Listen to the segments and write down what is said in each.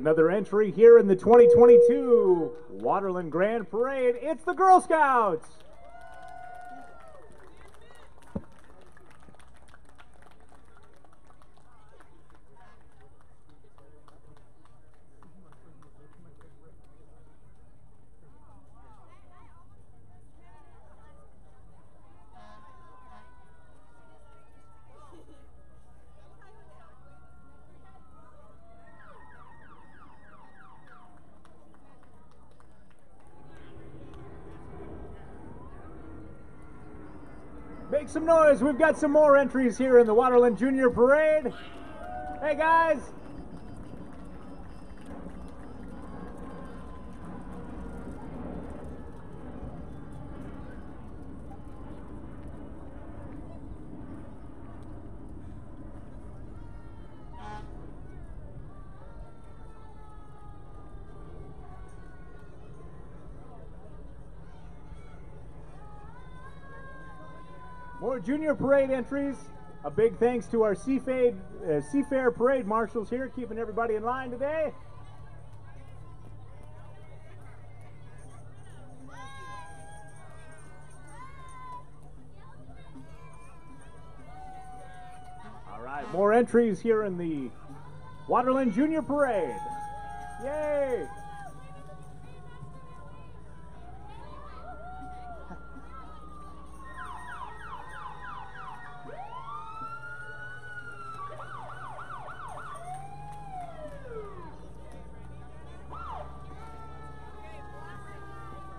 another entry here in the 2022 Waterland Grand Parade. It's the Girl Scouts. Make some noise. We've got some more entries here in the Waterland Junior Parade. Hey, guys. More Junior Parade entries. A big thanks to our Seafair Parade marshals here, keeping everybody in line today. All right, more entries here in the Waterland Junior Parade. Yay!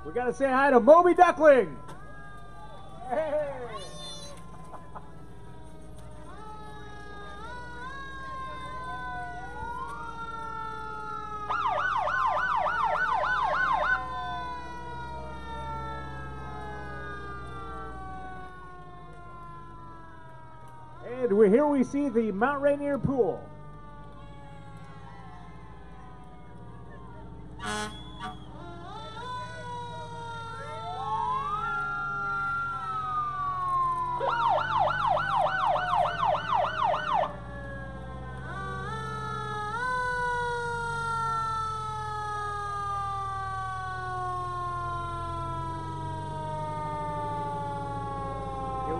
We gotta say hi to Moby Duckling. Hey. And here we see the Mount Rainier pool.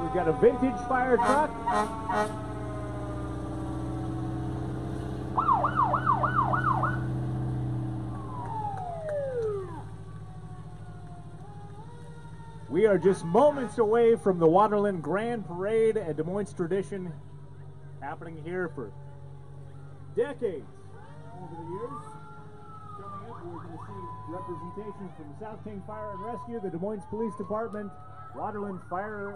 We've got a vintage fire truck. We are just moments away from the Waterland Grand Parade, a Des Moines tradition happening here for decades over the years. Coming up, we're going to see representation from South King Fire and Rescue, the Des Moines Police Department, Waterland Fire,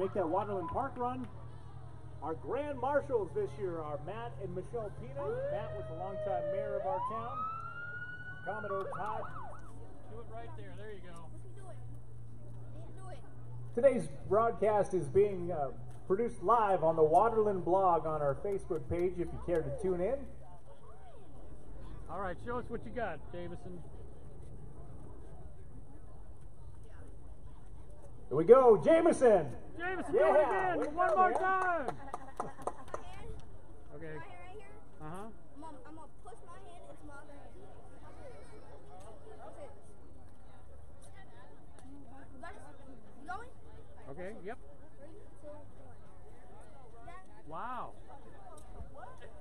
make that Waterland Park run. Our grand marshals this year are Matt and Michelle Pina. Matt was a longtime mayor of our town. Commodore Todd. Do it right there. There you go. Today's broadcast is being produced live on the Waterland blog on our Facebook page if you care to tune in. All right, show us what you got, Davison. Here we go, Jameson. Jameson, do it again. One more time. Okay. Right here? Uh-huh. I'm going to push my hand into my other hand. You going? Okay, yep. 3, 2, 1. Wow.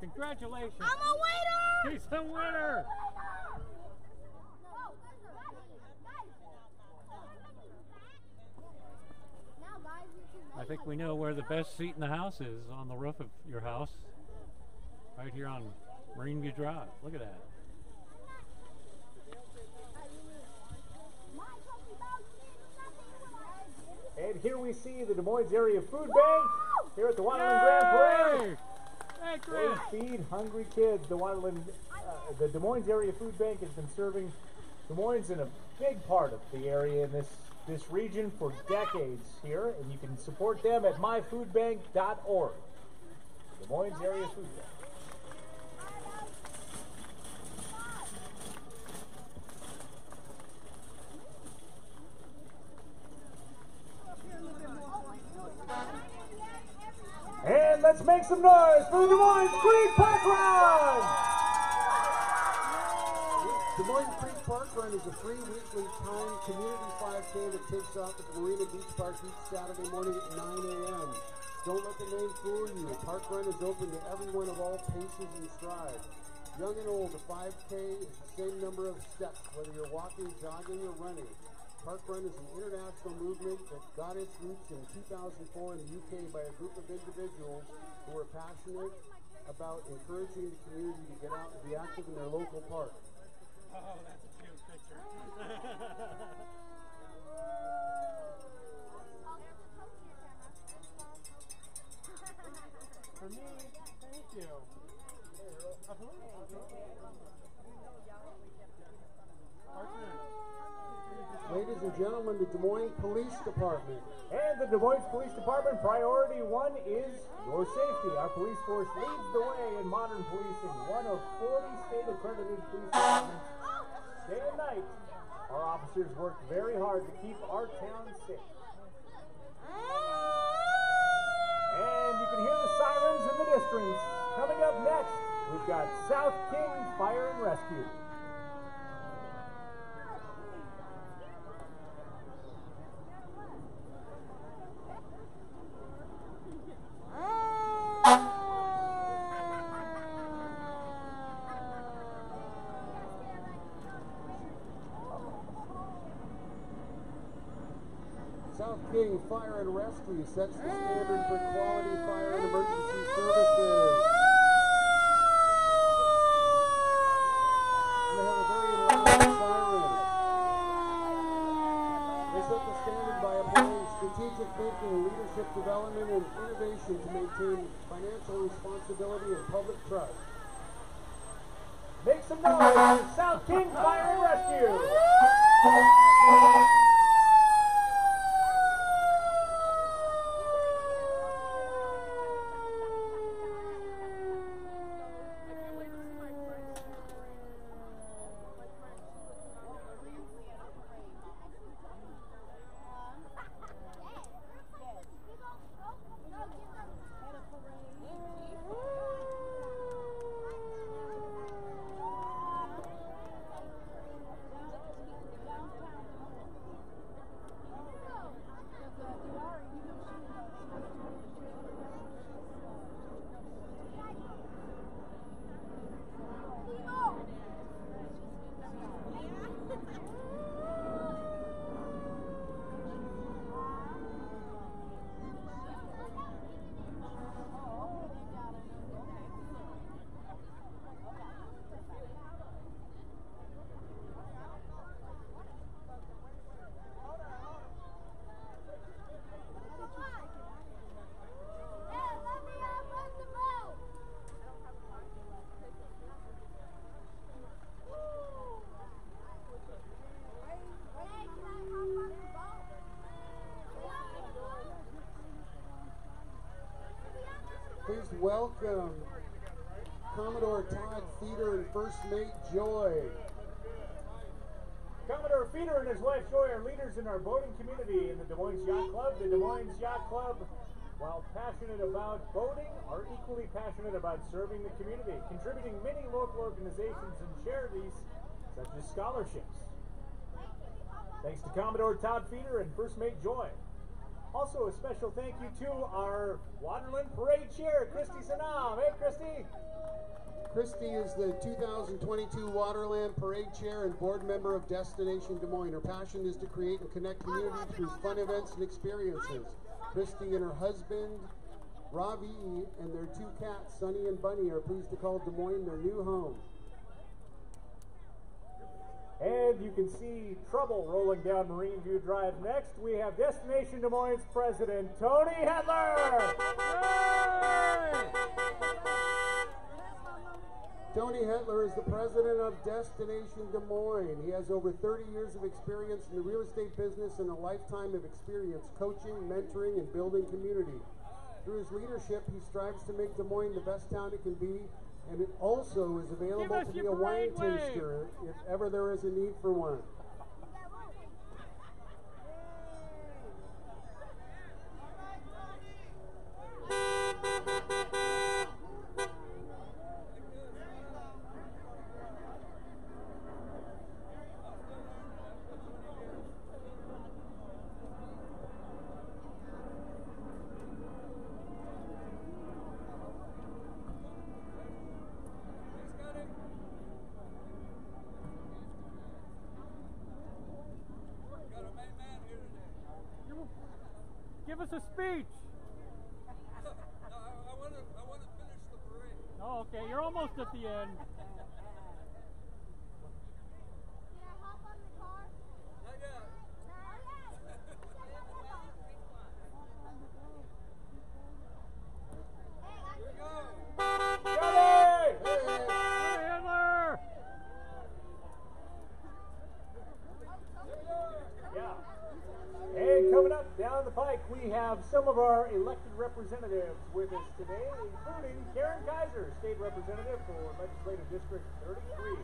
Congratulations. I'm a winner! He's the winner. I think we know where the best seat in the house is, on the roof of your house. Right here on Marine View Drive. Look at that. And here we see the Des Moines Area Food Bank here at the Waterland Grand Parade. Hey, Chris. They feed hungry kids. The Des Moines Area Food Bank has been serving Des Moines in a big part of the area in this region for decades here, and you can support them at myfoodbank.org. Des Moines Area Food Bank. And let's make some noise for the Des Moines Creek Park Run! Des Moines Creek Park Run is a free weekly timed community 5K that takes off at the Marina Beach Park each Saturday morning at 9 a.m. Don't let the name fool you. Park Run is open to everyone of all paces and strides. Young and old, the 5K is the same number of steps, whether you're walking, jogging, or running. Park Run is an international movement that got its roots in 2004 in the UK by a group of individuals who were passionate about encouraging the community to get out and be active in their local park. Oh, that's a cute picture. For me, thank you. Ladies and gentlemen, the Des Moines Police Department. And the Des Moines Police Department priority 1 is your safety. Our police force leads the way in modern policing. One of 40 state-accredited police departments. Day and night, our officers work very hard to keep our town safe. And you can hear the sirens in the distance. Coming up next, we've got South King Fire and Rescue. South King Fire and Rescue sets the standard for quality fire and emergency services. They have a very loud siren. They set the standard by applying strategic thinking, leadership development, and innovation to maintain financial responsibility and public trust. Make some noise for South King Fire and Rescue. Please welcome Commodore Todd Feeder and First Mate Joy. Commodore Feeder and his wife Joy are leaders in our boating community in the Des Moines Yacht Club. The Des Moines Yacht Club, while passionate about boating, are equally passionate about serving the community, contributing many local organizations and charities, such as scholarships. Thanks to Commodore Todd Feeder and First Mate Joy. Also, a special thank you to our Waterland Parade Chair, Christy Sanam. Hey, Christy! Christy is the 2022 Waterland Parade Chair and board member of Destination Des Moines. Her passion is to create and connect community through fun events and experiences. Christy and her husband, Ravi, and their 2 cats, Sunny and Bunny, are pleased to call Des Moines their new home. And you can see trouble rolling down Marine View Drive. Next, we have Destination Des Moines President Tony Hetler. Tony Hetler is the president of Destination Des Moines. He has over 30 years of experience in the real estate business and a lifetime of experience coaching, mentoring, and building community. Through his leadership, he strives to make Des Moines the best town it can be, and it also is available to be a wine taster if ever there is a need for one. us a speech. No, I want to finish the parade. Oh, okay. You're almost at the end. Can I hop on the car? Not yet. Here we go. Johnny! Hey, Hitler! Yeah. And coming up down the pike, we have some of our elected representatives with us today, including Karen Kaiser, state representative for Legislative District 33.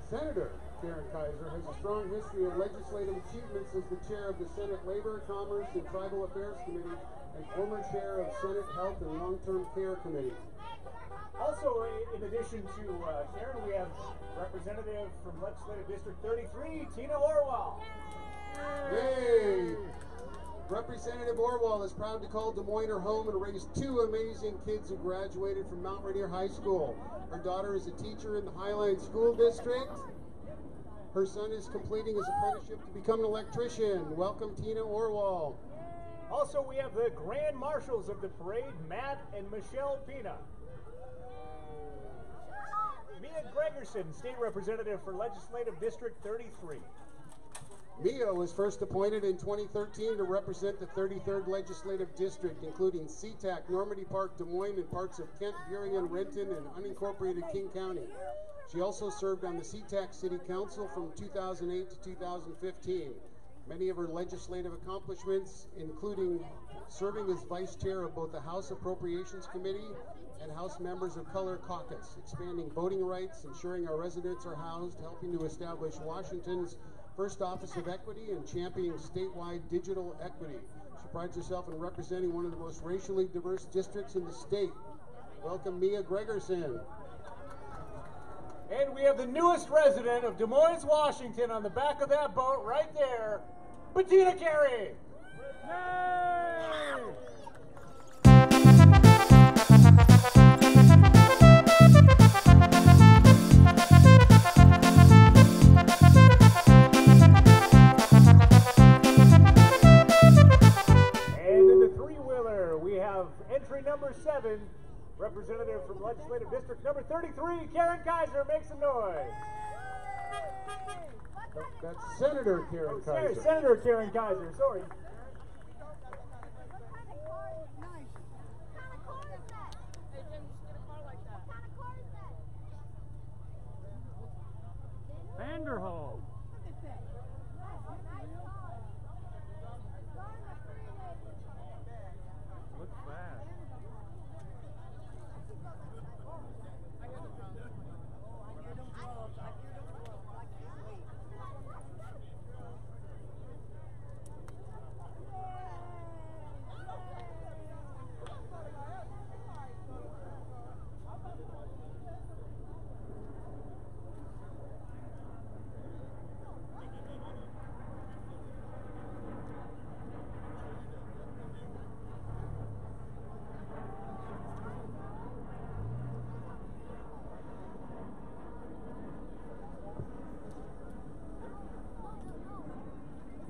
Senator Karen Kaiser has a strong history of legislative achievements as the chair of the Senate Labor, Commerce, and Tribal Affairs Committee and former chair of Senate Health and Long-Term Care Committee. Also, in addition to Karen, we have representative from Legislative District 33, Tina Orwell. Yay! Representative Orwell is proud to call Des Moines her home and raised two amazing kids who graduated from Mount Rainier High School. Her daughter is a teacher in the Highline School District. Her son is completing his apprenticeship to become an electrician. Welcome, Tina Orwell. Also, we have the Grand Marshals of the parade, Matt and Michelle Pina. Mia Gregerson, state representative for Legislative District 33. Mia was first appointed in 2013 to represent the 33rd Legislative District, including SeaTac, Normandy Park, Des Moines, and parts of Kent, Burien, Renton, and unincorporated King County. She also served on the SeaTac City Council from 2008 to 2015. Many of her legislative accomplishments, including serving as vice chair of both the House Appropriations Committee and House Members of Color Caucus, expanding voting rights, ensuring our residents are housed, helping to establish Washington's first Office of Equity, and championing statewide digital equity. She prides herself in representing one of the most racially diverse districts in the state. Welcome, Mia Gregerson. And we have the newest resident of Des Moines, Washington on the back of that boat right there, Bettina Carey. Yay! And in the three-wheeler, we have entry number 7, representative from Legislative District number 33, Karen Kaiser. Make some noise. That's Senator Karen Sorry, Kaiser. Senator Karen Kaiser. Sorry. Vanderhall. Looks fast.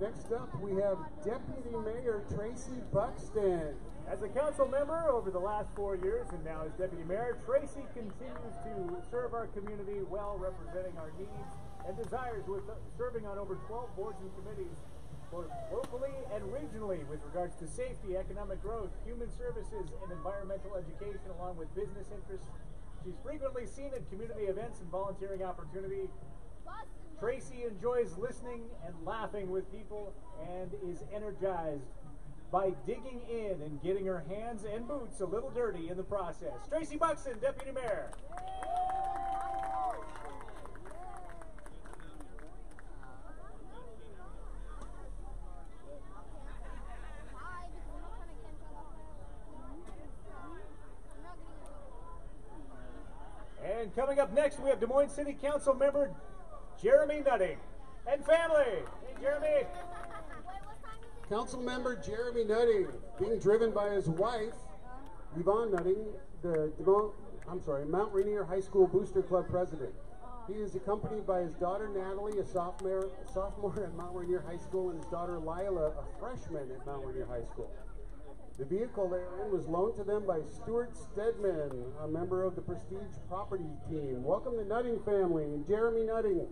Next up, we have Deputy Mayor Tracy Buxton. As a council member over the last 4 years and now as Deputy Mayor, Tracy continues to serve our community well, representing our needs and desires with serving on over 12 boards and committees, both locally and regionally, with regards to safety, economic growth, human services, and environmental education, along with business interests. She's frequently seen at community events and volunteering opportunity. Tracy enjoys listening and laughing with people and is energized by digging in and getting her hands and boots a little dirty in the process. Tracy Buxton, Deputy Mayor. And coming up next, we have Des Moines City Council member Jeremy Nutting and family. Hey, Jeremy. Council member Jeremy Nutting, being driven by his wife, Yvonne Nutting, the Mount Rainier High School Booster Club president. He is accompanied by his daughter Natalie, a sophomore at Mount Rainier High School, and his daughter Lila, a freshman at Mount Rainier High School. The vehicle therein was loaned to them by Stuart Stedman, a member of the Prestige Property Team. Welcome the Nutting family and Jeremy Nutting.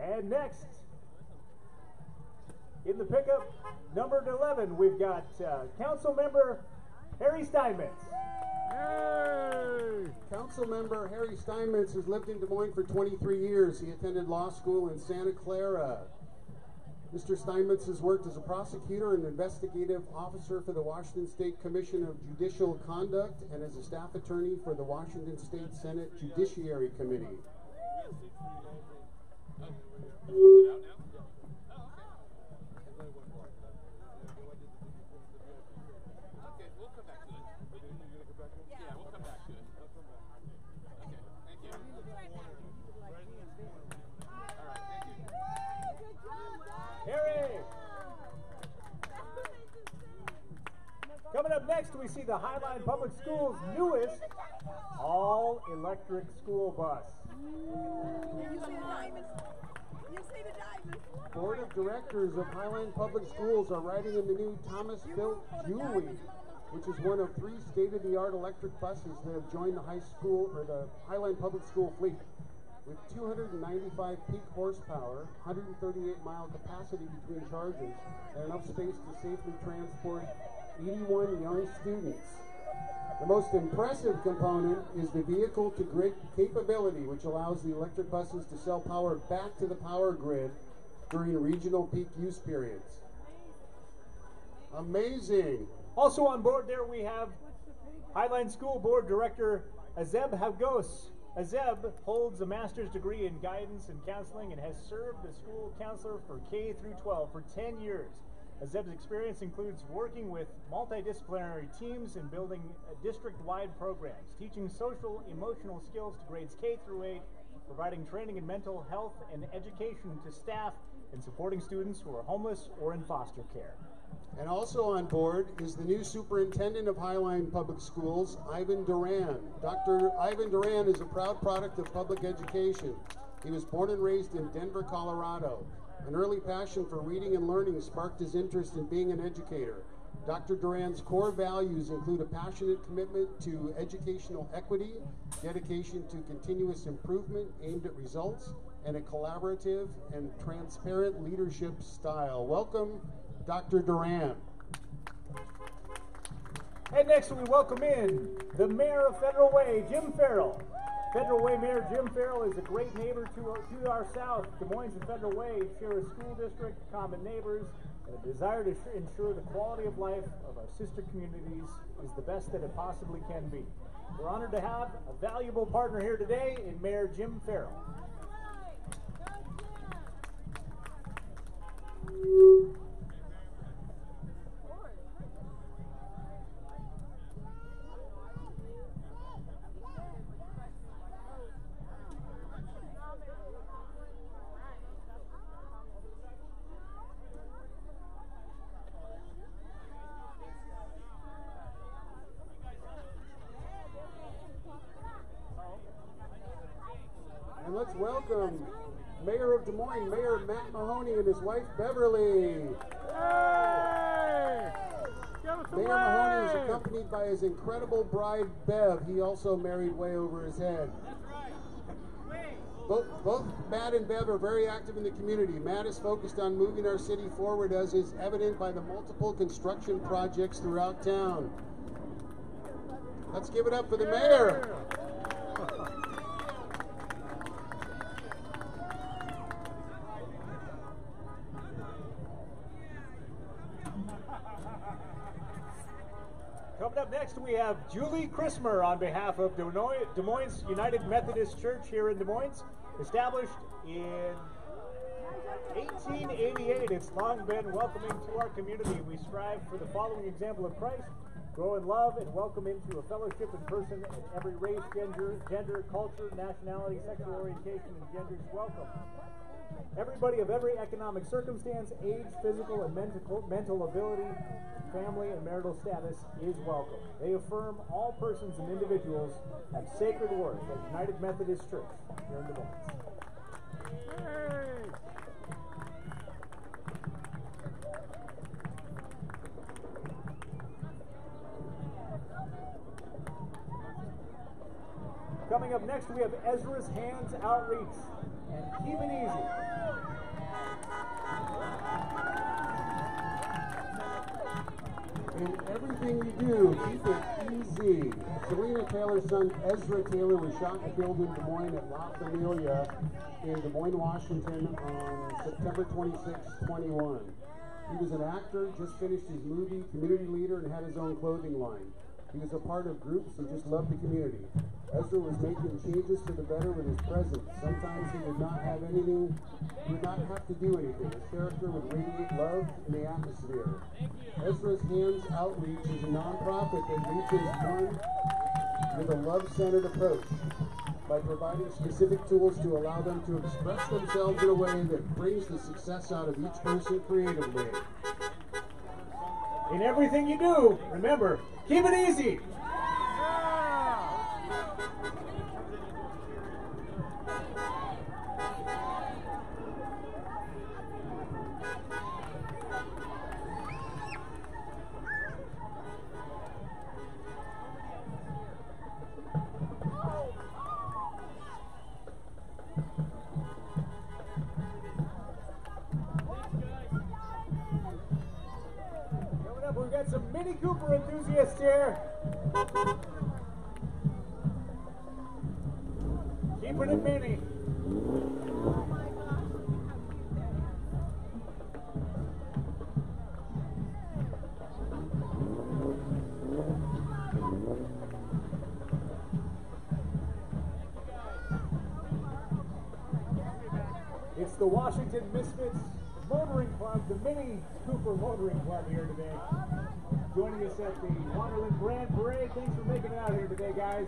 And next, in the pickup, number 11, we've got Council Member Harry Steinmetz. Yay! Council Member Harry Steinmetz has lived in Des Moines for 23 years. He attended law school in Santa Clara. Mr. Steinmetz has worked as a prosecutor and investigative officer for the Washington State Commission of Judicial Conduct and as a staff attorney for the Washington State Senate Judiciary Committee. Coming up next, we see the Highline Public Schools' newest all-electric school bus. You see the diamonds? You see the diamonds? Board of Directors of Highline Public Schools are riding in the new Thomas-built Julie, which is one of 3 state-of-the-art electric buses that have joined the the Highline Public School fleet. With 295 peak horsepower, 138-mile capacity between charges, and enough space to safely transport 81 young students. The most impressive component is the vehicle-to-grid capability, which allows the electric buses to sell power back to the power grid during regional peak use periods. Amazing! Also on board there we have Highline School Board Director Azeb Havgos. Azeb holds a master's degree in guidance and counseling and has served as school counselor for K through 12 for 10 years. Azeb's experience includes working with multidisciplinary teams and building district-wide programs, teaching social emotional skills to grades K through 8, providing training in mental health and education to staff, and supporting students who are homeless or in foster care. And also on board is the new superintendent of Highline Public Schools, Ivan Duran. Dr. Ivan Duran is a proud product of public education. He was born and raised in Denver, Colorado. An early passion for reading and learning sparked his interest in being an educator. Dr. Duran's core values include a passionate commitment to educational equity, dedication to continuous improvement aimed at results, and a collaborative and transparent leadership style. Welcome, Dr. Duran. And next we welcome in the Mayor of Federal Way, Jim Farrell. Federal Way Mayor Jim Farrell is a great neighbor to our south. Des Moines and Federal Way share a school district, common neighbors, and a desire to ensure the quality of life of our sister communities is the best that it possibly can be. We're honored to have a valuable partner here today in Mayor Jim Farrell. And let's welcome Mayor of Des Moines, Mayor Matt Mahoney, and his wife Beverly. Hey! Mayor Mahoney is accompanied by his incredible bride Bev. He also married way over his head. Both Matt and Bev are very active in the community. Matt is focused on moving our city forward, as is evident by the multiple construction projects throughout town. Let's give it up for the mayor. Coming up next, we have Julie Christmer on behalf of Des Moines United Methodist Church here in Des Moines. Established in 1888, it's long been welcoming to our community. We strive for the following example of Christ: Grow in love and welcome into a fellowship in person at every race, gender, culture, nationality, sexual orientation, and genders. Welcome. Everybody of every economic circumstance, age, physical, and mental ability, family, and marital status is welcome. They affirm all persons and individuals have sacred worth at United Methodist Church here in Des Moines. Hey! Coming up next, we have Ezra's Hands Outreach. And keep it easy. In everything you do, keep it easy. Serena Taylor's son, Ezra Taylor, was shot and killed in Des Moines at La Familia in Des Moines, Washington on September 26, 21. He was an actor, just finished his movie, community leader, and had his own clothing line. He was a part of groups and just loved the community. Ezra was making changes for the better with his presence. Sometimes he would not have anything, he would not have to do anything. His character would radiate love in the atmosphere. Ezra's Hands Outreach is a nonprofit that reaches one with a love-centered approach by providing specific tools to allow them to express themselves in a way that brings the success out of each person creatively. In everything you do, remember, keep it easy. We've got some Mini Cooper enthusiasts here. Keeping it mini. It's the Washington Misfits Motoring Club, the Mini Cooper Motoring Club here today. Joining us at the Waterland Grand Parade. Thanks for making it out here today, guys.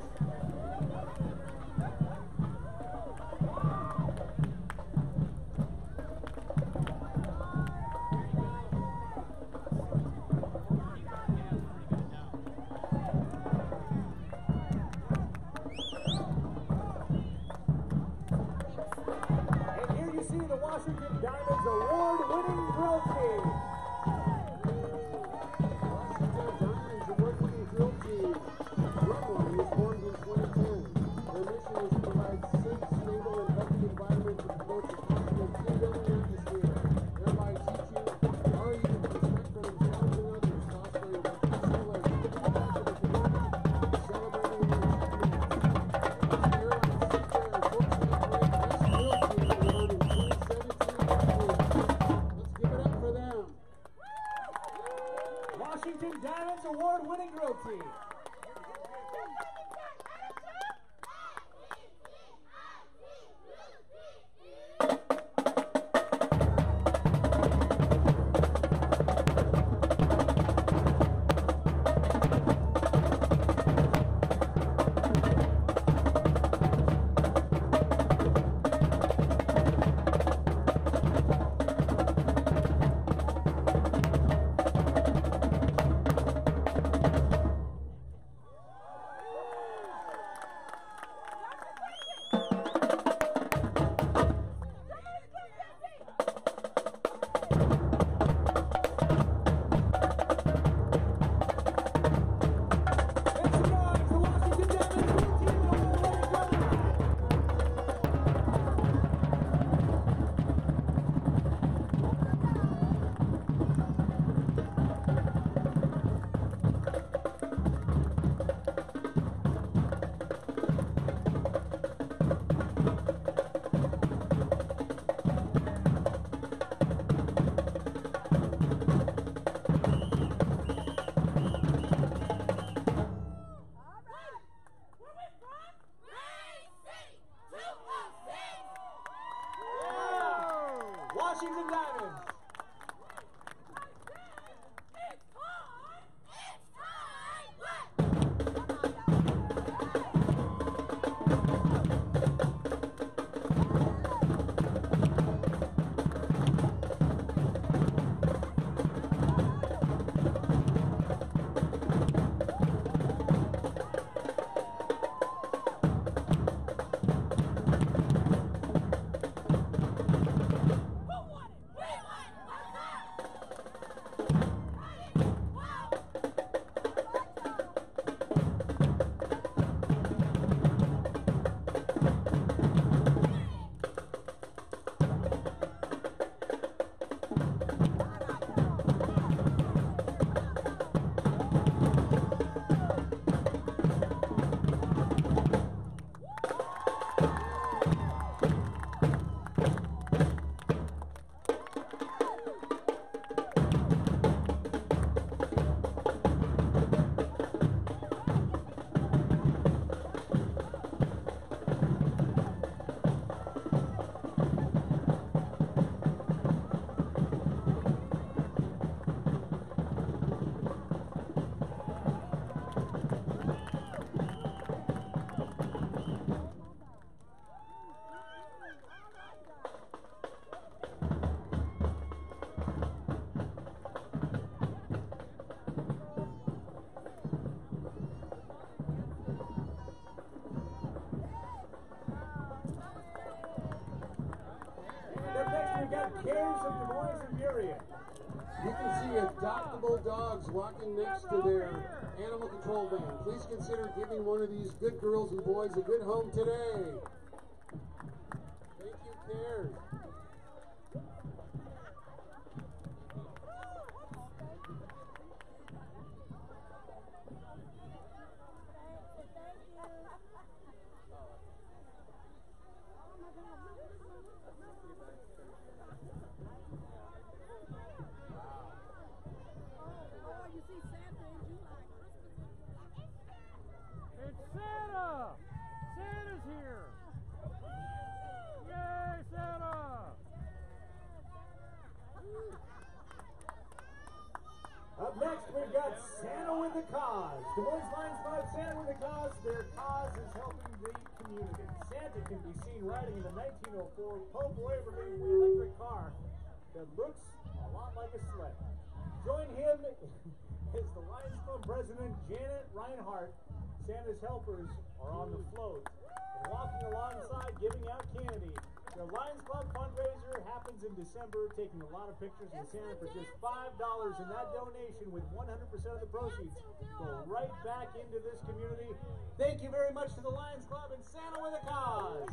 And here you see the Washington Diamonds award-winning grill team. Washington Diamonds award-winning grill team. Washington Diamonds. cares of Des Moines and Muriel. You can see adoptable dogs walking next to their animal control van. Please consider giving one of these good girls and boys a good home today. Thank you, CARES. It's Santa! Santa's here! Yay, Santa! Up next, we've got Santa with the Cause. Des Moines Lions Club, Santa with the Cause. Their cause is helping the community. Santa can be seen riding in the 1904 Pope Waverly electric car that looks a lot like a sled. Join him as the Lions Club President Janet Reinhardt. Santa's helpers are on the float and walking alongside giving out candy. The Lions Club fundraiser happens in December, taking a lot of pictures of Santa for just $5, and that donation with 100% of the proceeds go right back into this community. Thank you very much to the Lions Club and Santa with a Cause.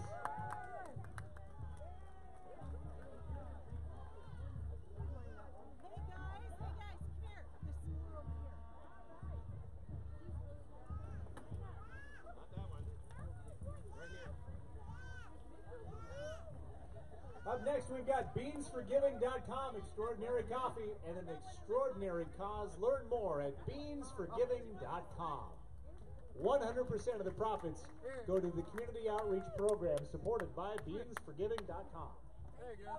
Up next, we've got beansforgiving.com, extraordinary coffee and an extraordinary cause. Learn more at beansforgiving.com. 100% of the profits go to the community outreach program supported by beansforgiving.com. There you go.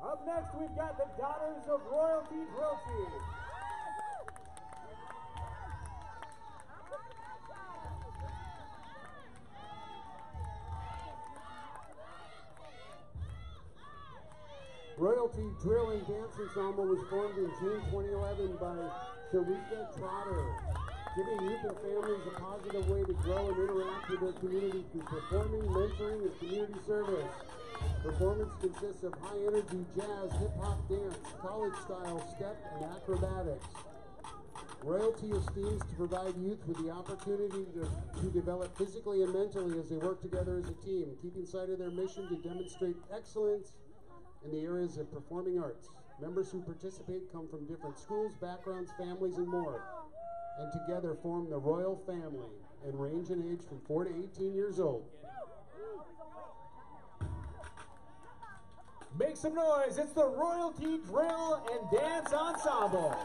Up next, we've got the Daughters of Royalty Drill Team. Royalty Drill and Dance Ensemble was formed in June 2011 by Sharika Trotter, giving youth and families a positive way to grow and interact with their community through performing, mentoring, and community service. Performance consists of high-energy jazz, hip-hop dance, college-style step, and acrobatics. Royalty esteems to provide youth with the opportunity to develop physically and mentally as they work together as a team, keeping sight of their mission to demonstrate excellence in the areas of performing arts. Members who participate come from different schools, backgrounds, families, and more, and together form the Royal Family and range in age from 4 to 18 years old. Make some noise, it's the Royalty Drill and Dance Ensemble.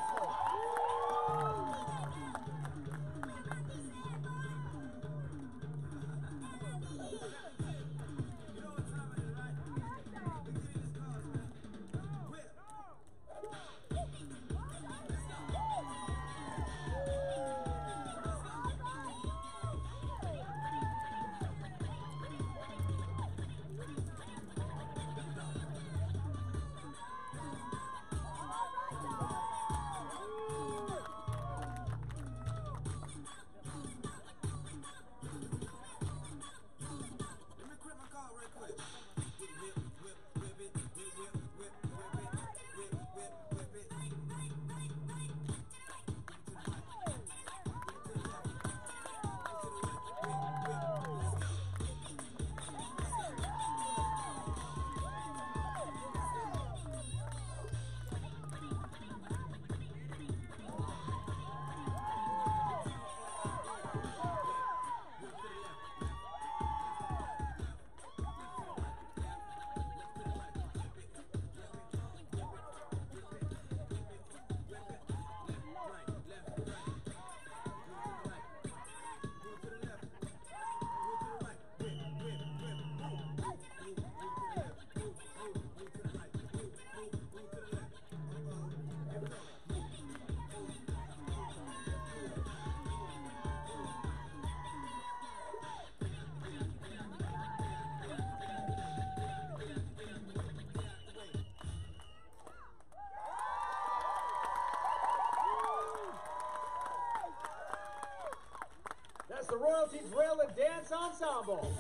Royalty Drill and Dance Ensemble.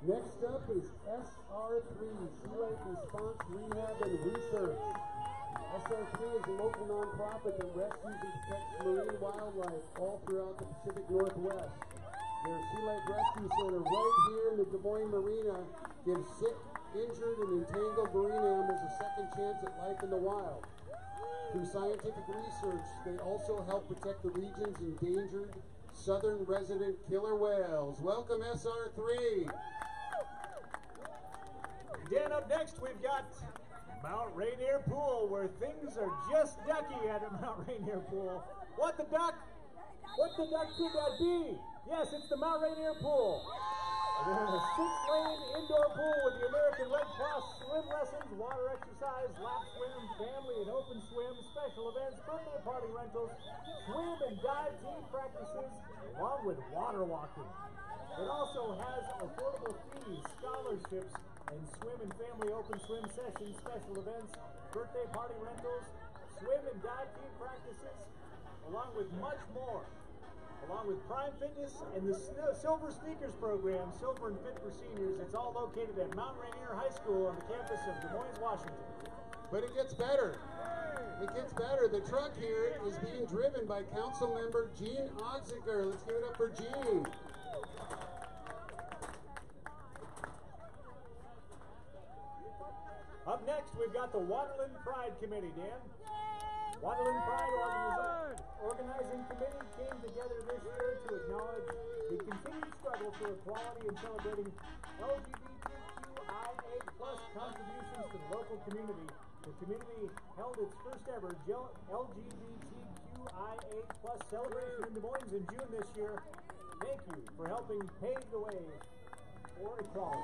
Next up is SR3, Sea Life Response Rehab and Research. SR3 is a local nonprofit that rescues and protects marine wildlife all throughout the Pacific Northwest. Their Sea Life Rescue Center right here in the Des Moines Marina gives sick, injured, and entangled marine animals a second chance at life in the wild. Through scientific research, they also help protect the region's endangered southern resident killer whales. Welcome, SR3. Dan, up next we've got Mount Rainier Pool, where things are just ducky at Mount Rainier Pool. What the duck? What the duck could that be? Yes, it's the Mount Rainier Pool. There's a 6-lane indoor pool with the American Red Cross swim lessons, water exercise, lap swim, family and open swim, special events, birthday party rentals, swim and dive team practices, along with water walking. It also has affordable fees, scholarships, and swim and family open swim sessions, special events, birthday party rentals, swim and dive team practices, along with much more. Along with Prime Fitness and the Silver Sneakers program, Silver and Fit for Seniors. It's all located at Mount Rainier High School on the campus of Des Moines, Washington. But it gets better. It gets better. The truck here is being driven by Council Member Gene Oxiger. Let's give it up for Gene. Up next, we've got the Waterland Pride Committee, Dan. Waterland Pride Organizing Committee came together this year to acknowledge the continued struggle for equality and celebrating LGBTQIA+ contributions to the local community. The community held its first ever LGBTQIA+ celebration in Des Moines in June this year. Thank you for helping pave the way for equality.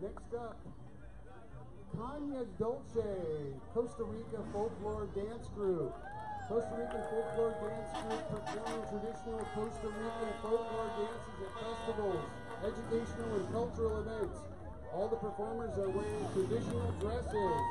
Next up, Caña Dolce, Costa Rica Folklore Dance Group. Costa Rican Folklore Dance Group performing traditional Costa Rican folklore dances at festivals, educational and cultural events. All the performers are wearing traditional dresses.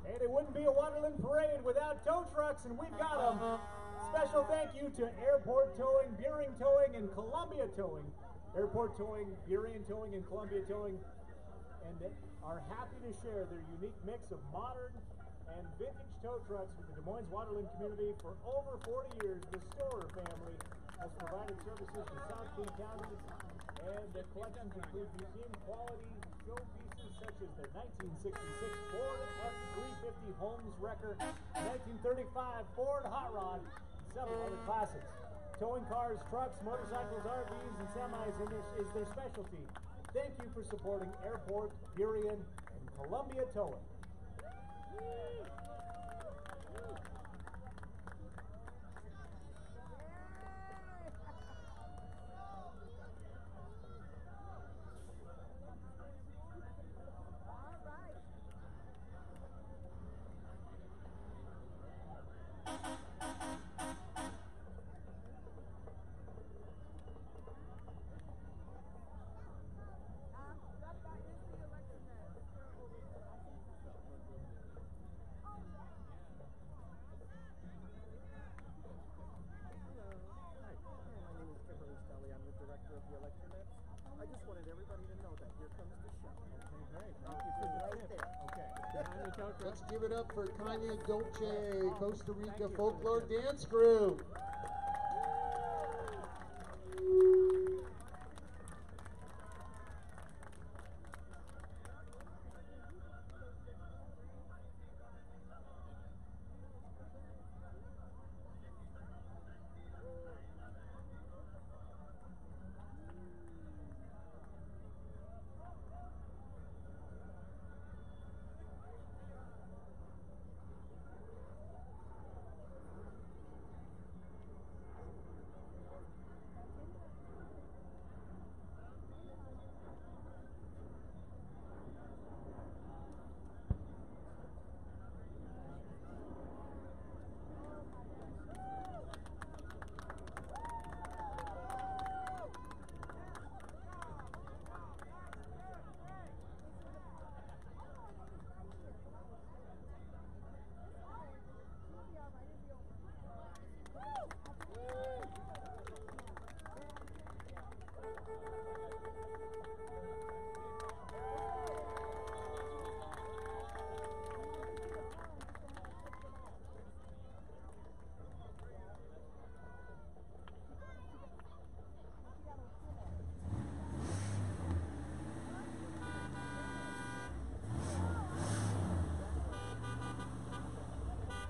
And it wouldn't be a Waterland Parade without tow trucks, and we've got them. Special thank you to Airport Towing, Buring Towing, and Columbia Towing. Airport Towing, Buring Towing, and Columbia Towing, and they are happy to share their unique mix of modern and vintage tow trucks with the Des Moines Waterland community. For over 40 years, the Storer family has provided services to South King County, and the collections include museum quality showpieces such as the 1966 Ford F-350 Holmes Wrecker, 1935 Ford Hot Rod, and several other classics. Towing cars, trucks, motorcycles, RVs, and semis is their specialty. Thank you for supporting Airport, Burien, and Columbia Towing. I just wanted everybody to know that here comes the show. Okay, great. Thank you for the right there. Okay. Behind the Let's give it up for Kaiser Dolce, Costa Rica Folklore Dance Group.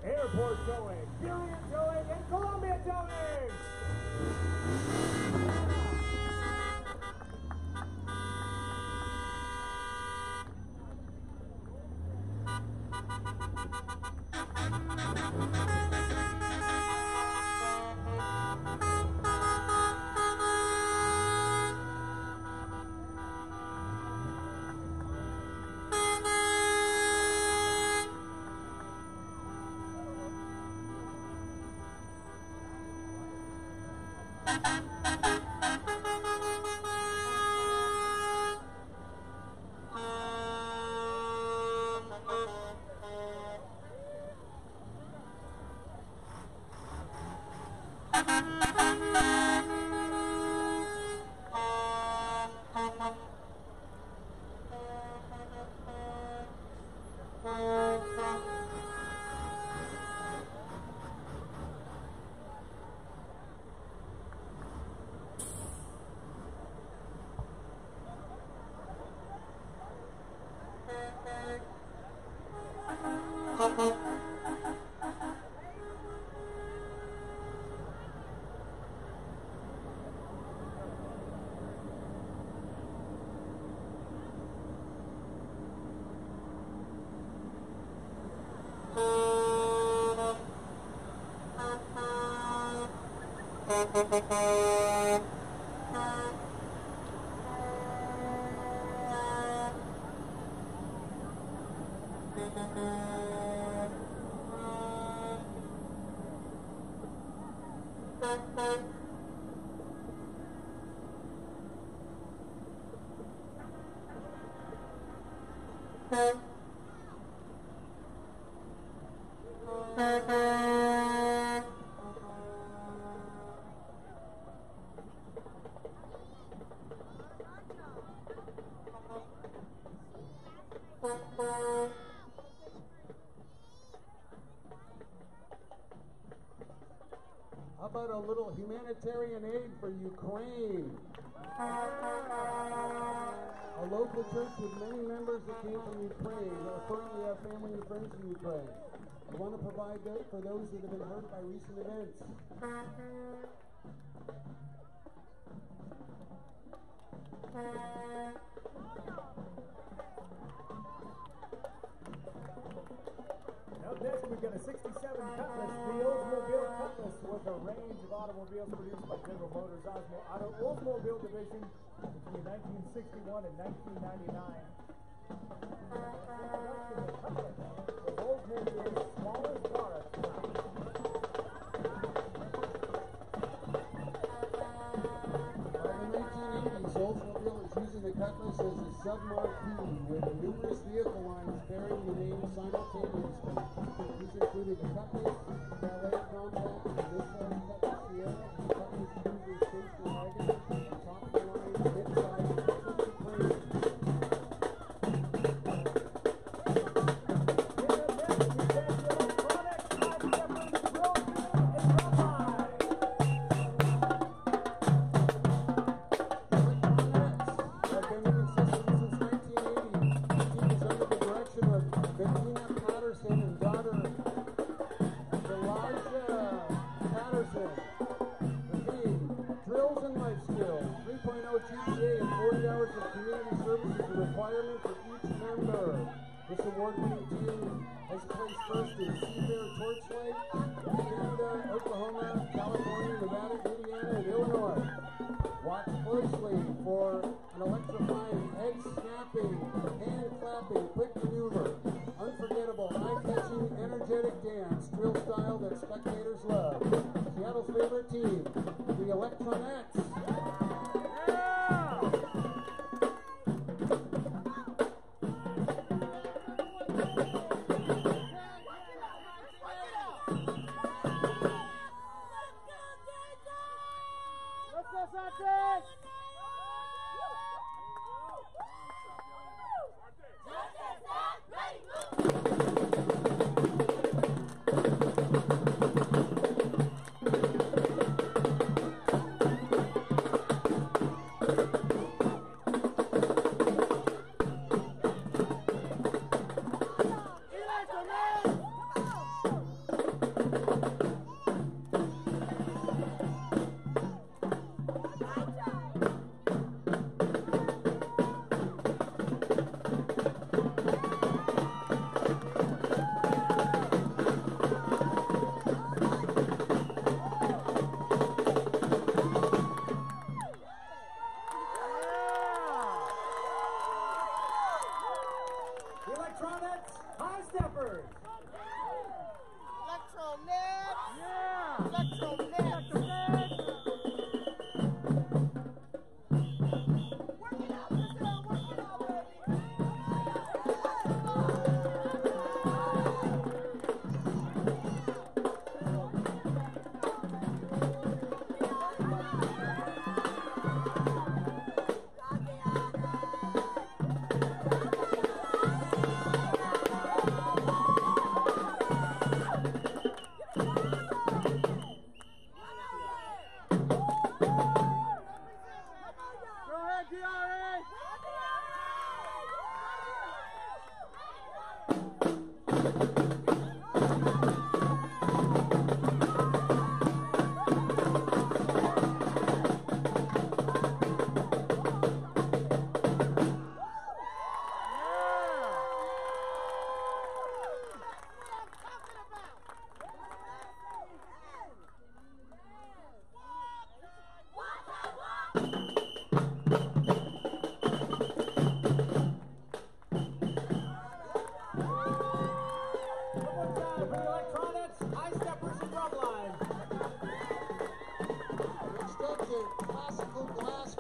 Airport towing, Union towing, and Columbia towing! How about a little humanitarian aid for Ukraine? A local church with many members that came from Ukraine or currently have family and friends in Ukraine. We want to provide that for those that have been hurt by recent events. Up next, we've got a 67 Cutlass, the Oldsmobile Cutlass, with a range of automobiles produced by General Motors Oldsmobile Division between 1961 and 1999. The Oldsmobile's smallest product. By the 1980s, Oldsmobile is using the Cutlass as a submarquee with numerous vehicle lines bearing the name simultaneously. These included the Cutlass, Ballet Compact, the Nissan Cutlass Sierra, the Cutlass Cruiser Station Wagon, and top-of-the-line mid-size Cutlass Supreme. fireman for each member. This award-winning team has placed first in Seafair Torchlight, Canada, Oklahoma, California, Nevada, Indiana, and Illinois. Watch closely for an electrifying, head-snapping, hand-clapping, quick maneuver, unforgettable, eye-catching, energetic dance, drill style that spectators love. Seattle's favorite team, the Electronettes.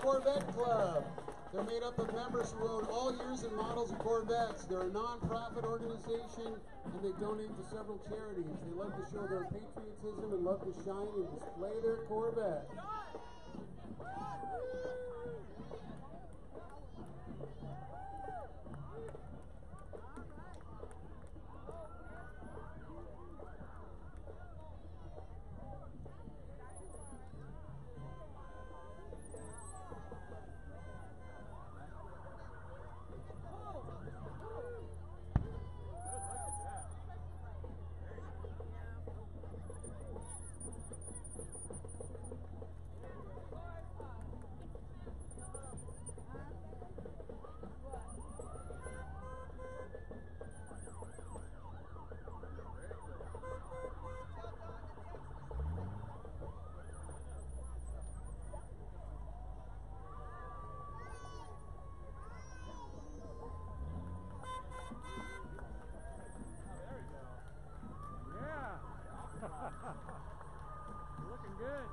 Corvette Club. They're made up of members who own all years and models of Corvettes. They're a non-profit organization, and they donate to several charities. They love to show their patriotism and love to shine and display their Corvette. Looking good.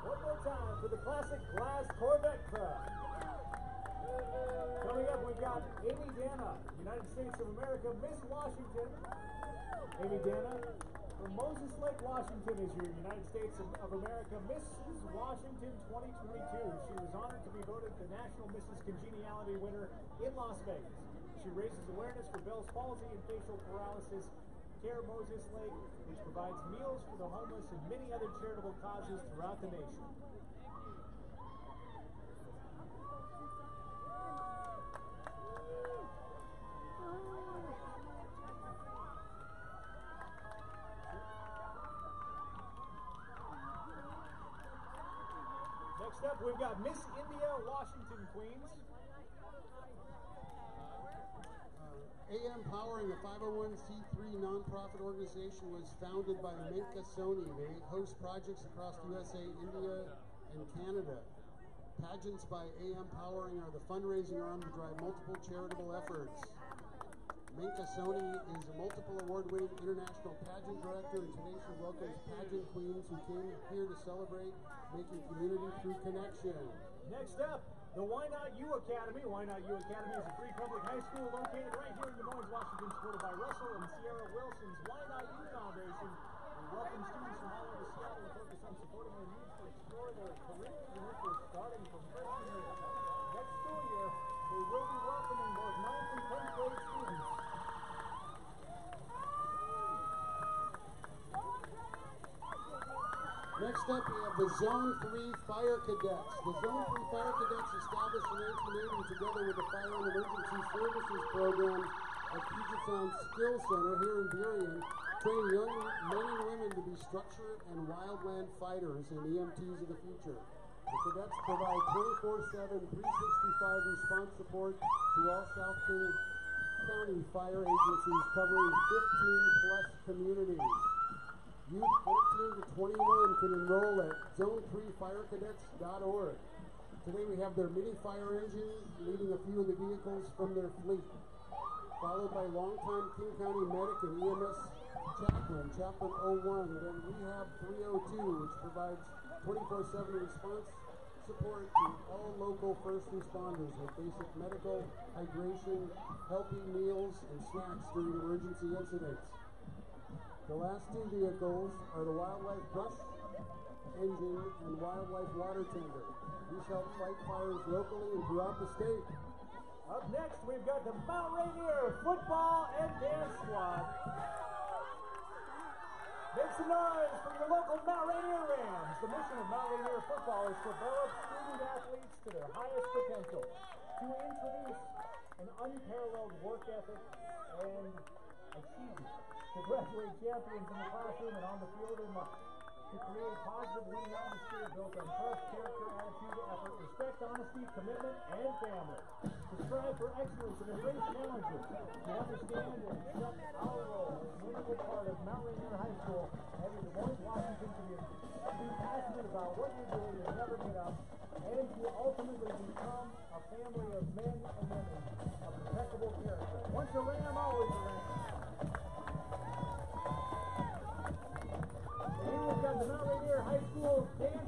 One more time for the Classic Glass Corvette Club. Coming up, we've got Amy Dana, United States of America, Miss Washington. Amy Dana From Moses Lake, Washington is your United States of America Mrs. Washington 2022. She was honored to be voted the National Mrs. Congeniality winner in Las Vegas. She raises awareness for Bell's palsy and facial paralysis. Care Moses Lake, which provides meals for the homeless and many other charitable causes throughout the nation. Next up, we've got Miss India Washington Queens. AM Powering, a 501c3 nonprofit organization, was founded by Menka Soni. They host projects across the USA, India, and Canada. Pageants by AM Powering are the fundraising arm to drive multiple charitable efforts. Menka Soni is a multiple award-winning international pageant director, and today she welcomes pageant queens who came here to celebrate making community through connection. Next up, the Why Not You Academy. Why Not You Academy is a free public high school located right here in Des Moines, Washington, supported by Russell and Sierra Wilson's Why Not You Foundation. We welcome students from all over Seattle and focus on supporting their needs to explore their careers and interests starting from freshman year. Next school year, they will be welcoming both 9th and 10th grade students. Next up, we have the Zone 3 Fire Cadets. The Zone 3 Fire Cadets, established in 1980 together with the Fire and Emergency Services Program at Puget Sound Skill Center here in Burien, train young men and women to be structure and wildland fighters and EMTs of the future. The cadets provide 24/7, 365 response support to all South County fire agencies covering 15-plus communities. Youth 14 to 21 can enroll at zone3firecadets.org. Today we have their mini fire engine leading a few of the vehicles from their fleet, followed by longtime King County medic and EMS chaplain, Chaplain 01, and then Rehab 302, which provides 24/7 response support to all local first responders with basic medical, hydration, healthy meals, and snacks during emergency incidents. The last two vehicles are the Wildlife Brush Engine and Wildlife Water Tender. These help fight fires locally and throughout the state. Up next, we've got the Mount Rainier Football and Dance Squad. Make some noise for your local Mount Rainier Rams. The mission of Mount Rainier Football is to develop student athletes to their highest potential, to introduce an unparalleled work ethic and achievement, to graduate champions in the classroom and on the field and life, to create a positive winning atmosphere built on trust, character, attitude, effort, respect, honesty, commitment, and family, to strive for excellence and embrace challenges, to understand and accept our role as an integral part of Mount Rainier High School and in Des Moines, Washington, to be passionate about what you're doing and never get up, and to ultimately become a family of men and women of impeccable character. Once a Ram, always a Ram. Here we've got the Mount Rainier High School dance team.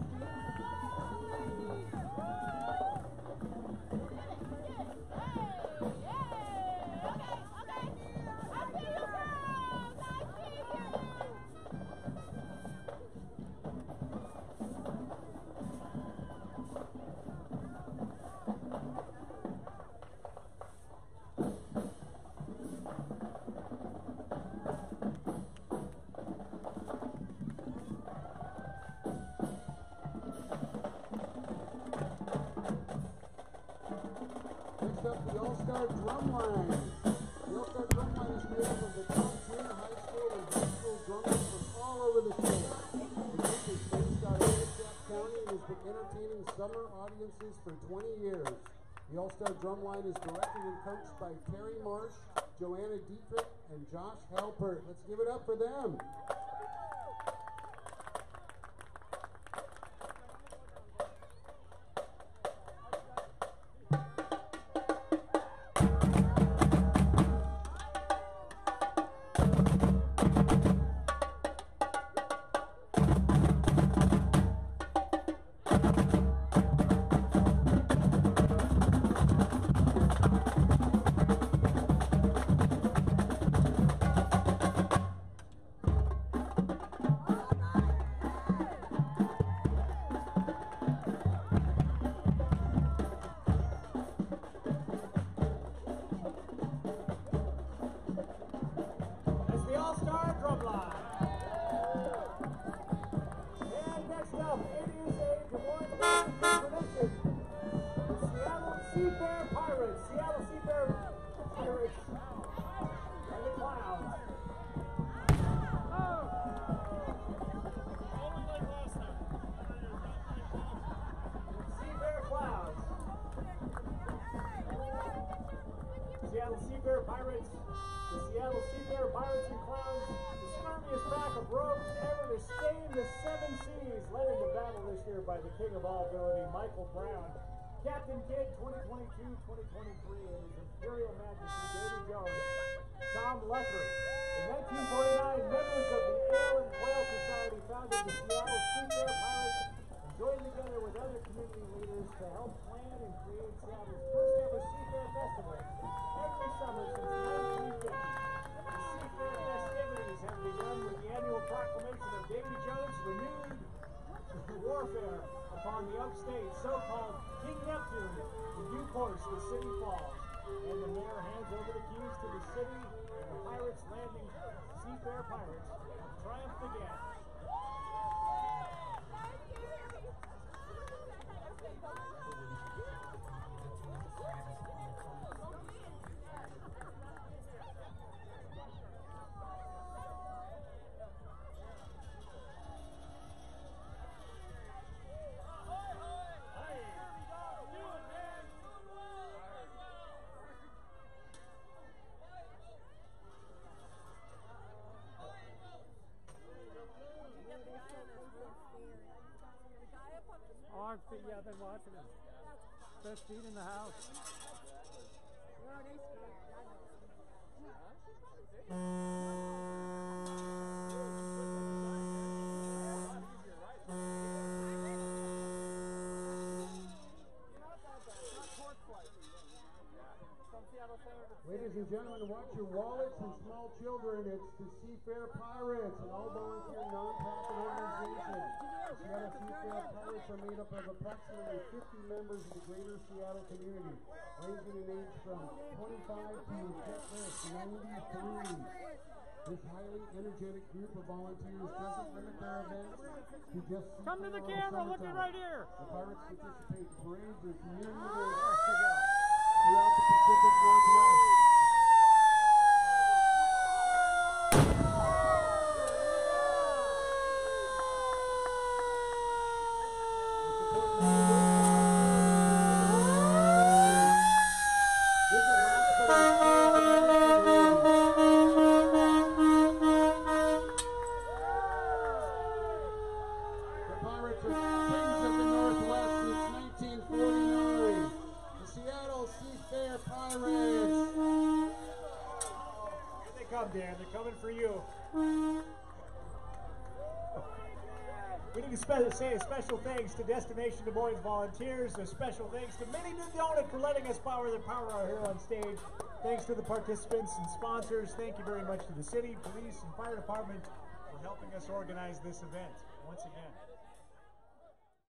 Next up, the All-Star Drumline. The All-Star Drumline is made up of the top 10 high school and high school drummers from all over the state. The group is based out of Kaiser County and has been entertaining summer audiences for 20 years. The All-Star Drumline is directed and coached by Terry Marsh, Joanna Dietrich, and Josh Halpert. Let's give it up for them. Pirates, the Seattle Seafair Pirates and Clowns, the scurviest pack of rogues ever to stain the seven seas, led into battle this year by the king of all ability, Michael Brown. Captain Kidd 2022-2023 and His Imperial Majesty Davy Jones, Tom Leffler. In 1949, members of the Ale and Quail Society founded the Seattle Seafair Pirates and joined together with other community leaders to help plan and create Seattle's first ever Seafair Festival every summer since 1950. The Seafair festivities have begun with the annual proclamation of Davy Jones' renewed warfare upon the upstate so-called King Neptune in due course the city falls, and the mayor hands over the keys to the city, and the Pirates landing Seafair Pirates have triumphed again. Yeah, I've been watching him. Best seat in the house. Ladies and gentlemen, watch your wallets and small children. It's the Seafair Pirates, an all-volunteer non-profit organization. Seattle Seafair Pirates are made up of approximately 50 members of the greater Seattle community, ranging in age from 25 to, get this, 93. This highly energetic group of volunteers doesn't limit their events to just Come to the camera, look at right here. The Pirates participate in parades and community events throughout the Pacific Northwest. Dan, they're coming for you. We need to say a special thanks to Destination Des Moines volunteers, a special thanks to Mini New Donut for letting us power the power hour here on stage. Thanks to the participants and sponsors. Thank you very much to the city, police, and fire department for helping us organize this event. Once again.